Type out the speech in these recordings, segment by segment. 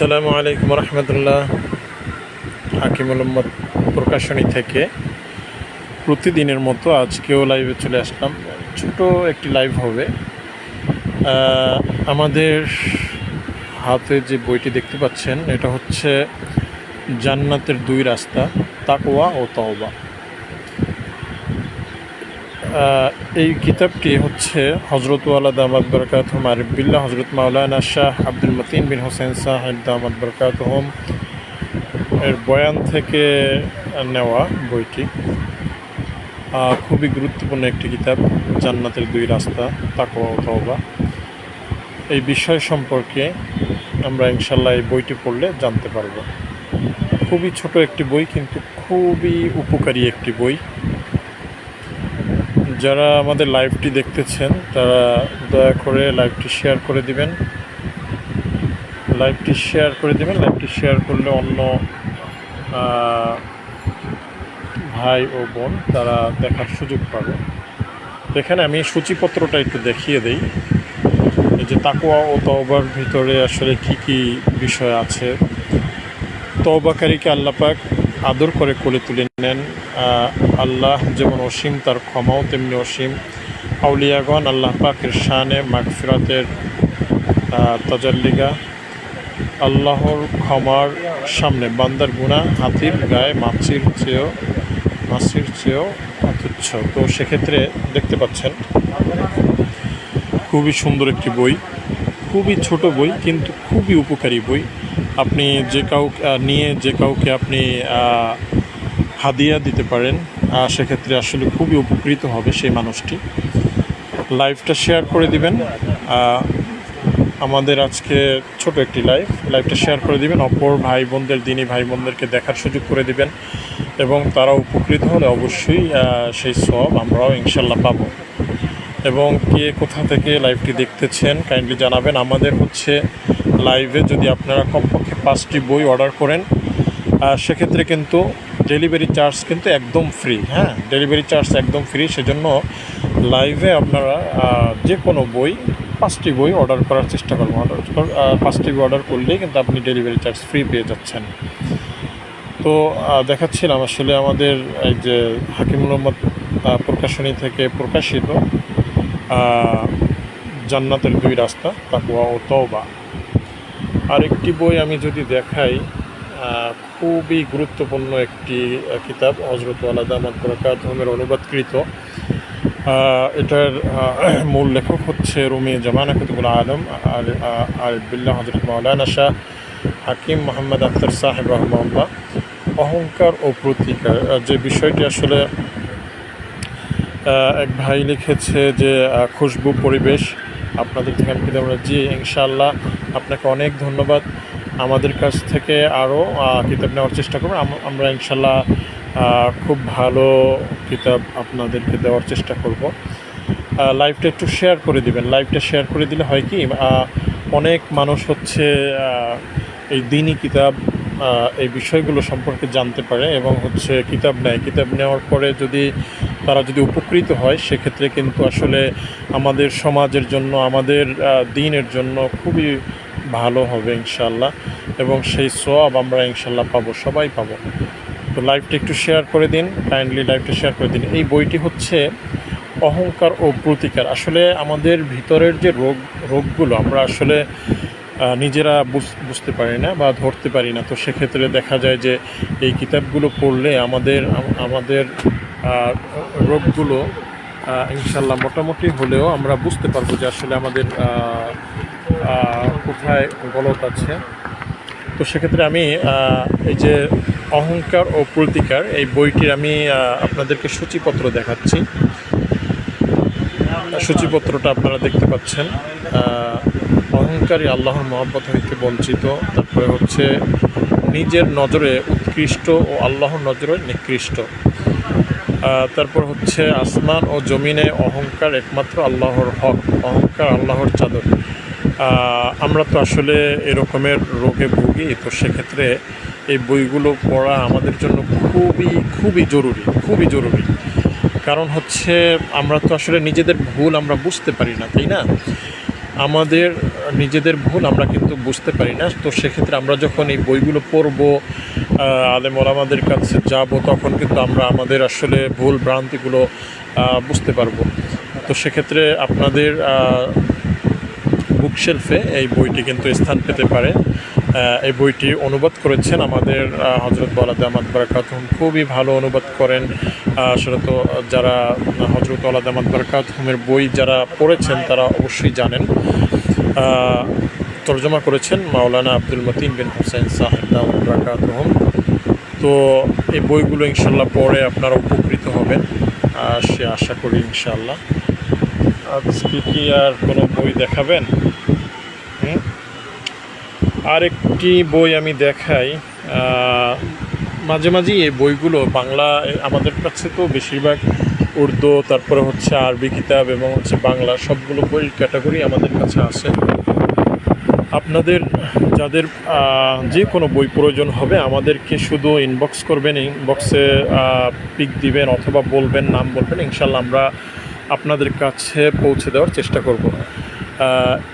আসসালামু আলাইকুম রহমতুল্লাহ। হাকিমুল উম্মত প্রকাশনী থেকে প্রতিদিনের মতো আজকেও লাইভে চলে আসলাম। ছোট একটি লাইভ হবে। আমাদের হাতে যে বইটি দেখতে পাচ্ছেন এটা হচ্ছে জান্নাতের দুই রাস্তা, তাকওয়া ও তওবা। এই কিতাবটি হচ্ছে হজরত ওয়ালা দামাত বরকাতুহুম আরিফ বিল্লাহ হজরত মাওলানা শাহ আব্দুল মতিন বিন হোসেন সাহেব দামাত বরকাতুহুম এর বয়ান থেকে নেওয়া বইটি। খুবই গুরুত্বপূর্ণ একটি কিতাব, জান্নাতের দুই রাস্তা, তাকওয়া ও তওবা। এই বিষয় সম্পর্কে আমরা ইনশাল্লাহ এই বইটি পড়লে জানতে পারব। খুবই ছোট একটি বই, কিন্তু খুবই উপকারী একটি বই। যারা আমাদের লাইভটি দেখতেছেন তারা দয়া করে লাইভটি শেয়ার করে দিবেন। লাইভটি শেয়ার করলে অন্য ভাই ও বোন তারা দেখার সুযোগ পাবে। এখানে আমি সূচিপত্রটা একটু দেখিয়ে দেই। এই যে তাকওয়া ও তওবার ভিতরে আসলে কি কি বিষয় আছে। তওবাকারীকে আল্লাহ পাক আদর করে কোলে তুলে নেন। আল্লাহ যেমন অসীম, তার ক্ষমাও তেমনি অসীম। আউলিয়াগণ আল্লাহ পাকের শানে মাগফিরাতের তাজাল্লিগা। আল্লাহর ক্ষমার সামনে বান্দার গুনাহ হাতির গায়ে মাছির চেয়েও তুচ্ছ। তো সেক্ষেত্রে দেখতে পাচ্ছেন খুবই সুন্দর একটি বই, খুবই ছোট বই, কিন্তু খুবই উপকারী বই। আপনি যে কাউকে আপনি হাদিয়া দিতে পারেন, সেক্ষেত্রে আসলে খুবই উপকৃত হবে সেই মানুষটি। লাইভটা শেয়ার করে দিবেন। আমাদের আজকে ছোট একটি লাইভটা শেয়ার করে দিবেন। অপর ভাই বোনদের, দিনী ভাই বোনদেরকে দেখার সুযোগ করে দিবেন, এবং তারা উপকৃত হলে অবশ্যই সেই সওয়াব আমরাও ইনশাল্লাহ পাবো। এবং কে কোথা থেকে লাইভটি দেখতেছেন কাইন্ডলি জানাবেন। আমাদের হচ্ছে লাইভে যদি আপনারা কমপক্ষে 5টি বই অর্ডার করেন, সেক্ষেত্রে কিন্তু ডেলিভারি চার্জ কিন্তু একদম ফ্রি। হ্যাঁ, ডেলিভারি চার্জ একদম ফ্রি। সেজন্য লাইভে আপনারা যে কোনো বই 5টি বই অর্ডার করার চেষ্টা করবেন। 5টি বই অর্ডার করলেই কিন্তু আপনি ডেলিভারি চার্জ ফ্রি পেয়ে যাচ্ছেন। তো দেখাচ্ছিলাম আসলে আমাদের এই যে হাকিমুল উম্মত প্রকাশনী থেকে প্রকাশিত জান্নাতের দুই রাস্তা, তাকওয়া ও তওবা। আরেকটি বই আমি যদি দেখাই, খুবই গুরুত্বপূর্ণ একটি কিতাব, হজরত ওয়ালা দামাত বরকাতুহুমের অনুবাদকৃত। এটার মূল লেখক হচ্ছে রুমি জামানা কুতুবুল আলম আর বিল্লাহ হজরত মাওলানা শাহ হাকিম মোহাম্মদ আখতার সাহেব রহমাল্লাহ। অহংকার ও প্রতিকার যে বিষয়টি আসলে এক ভাই লিখেছে যে খুশবু পরিবেশ আপনাদের থেকে আমি কিতাব, জি ইনশাআল্লাহ আপনাকে অনেক ধন্যবাদ। আমাদের কাছ থেকে আরও কিতাব নেওয়ার চেষ্টা করবেন। আমরা ইনশাআল্লাহ খুব ভালো কিতাব আপনাদেরকে দেওয়ার চেষ্টা করব। লাইভটা একটু শেয়ার করে দিবেন। লাইভটা শেয়ার করে দিলে হয় কি, অনেক মানুষ হচ্ছে এই দিনী কিতাব, এই বিষয়গুলো সম্পর্কে জানতে পারে এবং হচ্ছে কিতাব নেওয়ার পরে তারা যদি উপকৃত হয়, সেক্ষেত্রে কিন্তু আসলে আমাদের সমাজের জন্য, আমাদের দ্বীনের জন্য খুবই ভালো হবে ইনশাআল্লাহ, এবং সেই সওয়াব আমরা ইনশাআল্লাহ পাবো, সবাই পাবো। তো লাইভটা একটু শেয়ার করে দিন, কাইন্ডলি লাইভটা শেয়ার করে দিন। এই বইটি হচ্ছে অহংকার ও প্রতিকার। আসলে আমাদের ভিতরের যে রোগগুলো আমরা আসলে নিজেরা বুঝতে পারি না বা ধরতে পারি না। তো সেক্ষেত্রে দেখা যায় যে এই কিতাবগুলো পড়লে আমাদের রোগগুলো ইনশাল্লাহ মোটামুটি হলেও আমরা বুঝতে পারবো যে আসলে আমাদের কোথায় গলত আছে। তো সেক্ষেত্রে আমি এই যে অহংকার ও প্রতিকার এই বইটির আমি আপনাদেরকে সূচিপত্র দেখাচ্ছি। সূচিপত্রটা আপনারা দেখতে পাচ্ছেন। অহংকারী আল্লাহর মহব্বত হইতে বঞ্চিত, তারপরে হচ্ছে নিজের নজরে উৎকৃষ্ট ও আল্লাহর নজরে নিকৃষ্ট, তারপর হচ্ছে আসমান ও জমিনে অহংকার একমাত্র আল্লাহর হক, অহংকার আল্লাহর চাদর। আমরা তো আসলে এরকমের রোগে ভুগি। তো সেক্ষেত্রে এই বইগুলো পড়া আমাদের জন্য খুবই জরুরি। কারণ হচ্ছে আমরা তো আসলে নিজেদের ভুল আমরা বুঝতে পারি না, তাই না? আমাদের নিজেদের ভুল আমরা কিন্তু বুঝতে পারি না। তো সেক্ষেত্রে আমরা যখন এই বইগুলো পড়বো, আলেম ওলামাদের কাছে যাব, তখন কিন্তু আমরা আমাদের আসলে ভুল ভ্রান্তিগুলো বুঝতে পারবো। তো সেক্ষেত্রে আপনাদের বুকশেলফে এই বইটি কিন্তু স্থান পেতে পারে। এই বইটি অনুবাদ করেছেন আমাদের হজরত ওয়ালাদ আহমদ বারাকাতুহুম, খুবই ভালো অনুবাদ করেন। সেটা তো যারা হজরত ওয়ালাদ আহমদ বারাকাতুহুমের বই যারা পড়েছেন তারা অবশ্যই জানেন। তর্জমা করেছেন মাওলানা আব্দুল মতিন বিন হুসাইন সাহেব দাওয়াত বারাকাতুহুম। তো এই বইগুলো ইনশাল্লাহ পড়ে আপনারা উপকৃত হবেন, সে আশা করি ইনশাল্লাহ। আজকে কি আর কোনো বই দেখাবেন? আরেকটি বই আমি দেখাই। মাঝে মাঝেই এই বইগুলো বাংলা আমাদের কাছে তো বেশিরভাগ উর্দু, তারপরে হচ্ছে আরবি কিতাব এবং হচ্ছে বাংলা, সবগুলো বই ক্যাটাগরি আমাদের কাছে আছে। আপনাদের যাদের যে কোনো বই প্রয়োজন হবে আমাদেরকে শুধু ইনবক্স করবেন, ইনবক্সে পিক দিবেন অথবা বলবেন, নাম বলবেন, ইনশাল্লাহ আমরা আপনাদের কাছে পৌঁছে দেওয়ার চেষ্টা করব।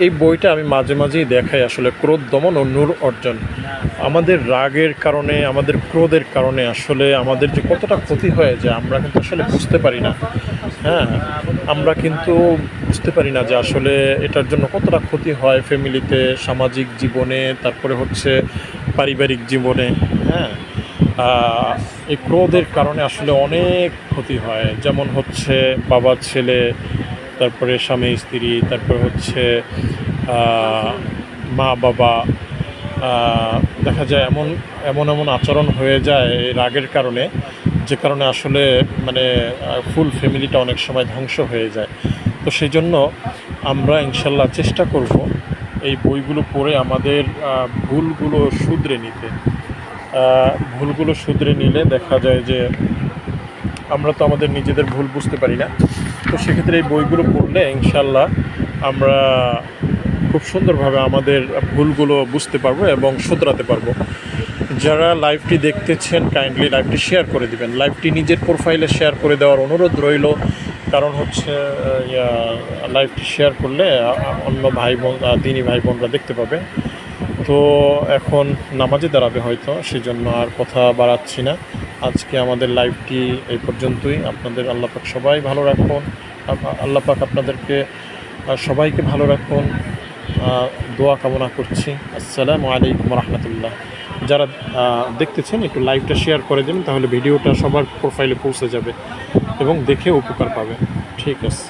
এই বইটা আমি মাঝে মাঝেই দেখাই, আসলে ক্রোধ দমন ও নূর অর্জন। আমাদের রাগের কারণে, আমাদের ক্রোধের কারণে আসলে আমাদের যে কতটা ক্ষতি হয়ে যায় আমরা কিন্তু আসলে বুঝতে পারি না। হ্যাঁ, আমরা কিন্তু বুঝতে পারি না যে আসলে এটার জন্য কতটা ক্ষতি হয় ফ্যামিলিতে, সামাজিক জীবনে, তারপরে হচ্ছে পারিবারিক জীবনে। হ্যাঁ, এই ক্রোধের কারণে আসলে অনেক ক্ষতি হয়, যেমন হচ্ছে বাবা ছেলে, তারপরে স্বামী স্ত্রী, তারপরে হচ্ছে মা বাবা। দেখা যায় এমন এমন এমন আচরণ হয়ে যায় এই রাগের কারণে, যে কারণে আসলে মানে ফুল ফ্যামিলিটা অনেক সময় ধ্বংস হয়ে যায়। তো সেই জন্য আমরা ইনশাল্লাহ চেষ্টা করব এই বইগুলো পড়ে আমাদের ভুলগুলো শুধরে নিতে। ভুলগুলো শুধরে নিলে দেখা যায় যে আমরা তো আমাদের নিজেদের ভুল বুঝতে পারি না। তো সেক্ষেত্রে এই বইগুলো পড়লে ইনশাল্লাহ আমরা খুব সুন্দরভাবে আমাদের ভুলগুলো বুঝতে পারবো এবং শুধরাতে পারবো। যারা লাইভটি দেখতেছেন কাইন্ডলি লাইভটি শেয়ার করে দিবেন, লাইভটি নিজের প্রোফাইলে শেয়ার করে দেওয়ার অনুরোধ রইল। কারণ হচ্ছে লাইভটি শেয়ার করলে অন্য ভাই বোন, দিনী ভাই বোনরা দেখতে পাবে। তো এখন নামাজে দাঁড়াবে হয়তো, সেই জন্য আর কথা বাড়াচ্ছি না। আজকে আমাদের লাইভটি এই পর্যন্তই। আপনাদের আল্লাহ পাক সবাই ভালো রাখুন, আল্লাহ পাক আপনাদেরকে সবাইকে ভালো রাখুন, দোয়া কামনা করছি। আসসালামু আলাইকুম রহমতুল্লাহ। যারা দেখতেছেন একটু লাইভটা শেয়ার করে দিন, তাহলে ভিডিওটা সবার প্রোফাইলে পৌঁছে যাবে এবং দেখে উপকার পাবে। ঠিক আছে।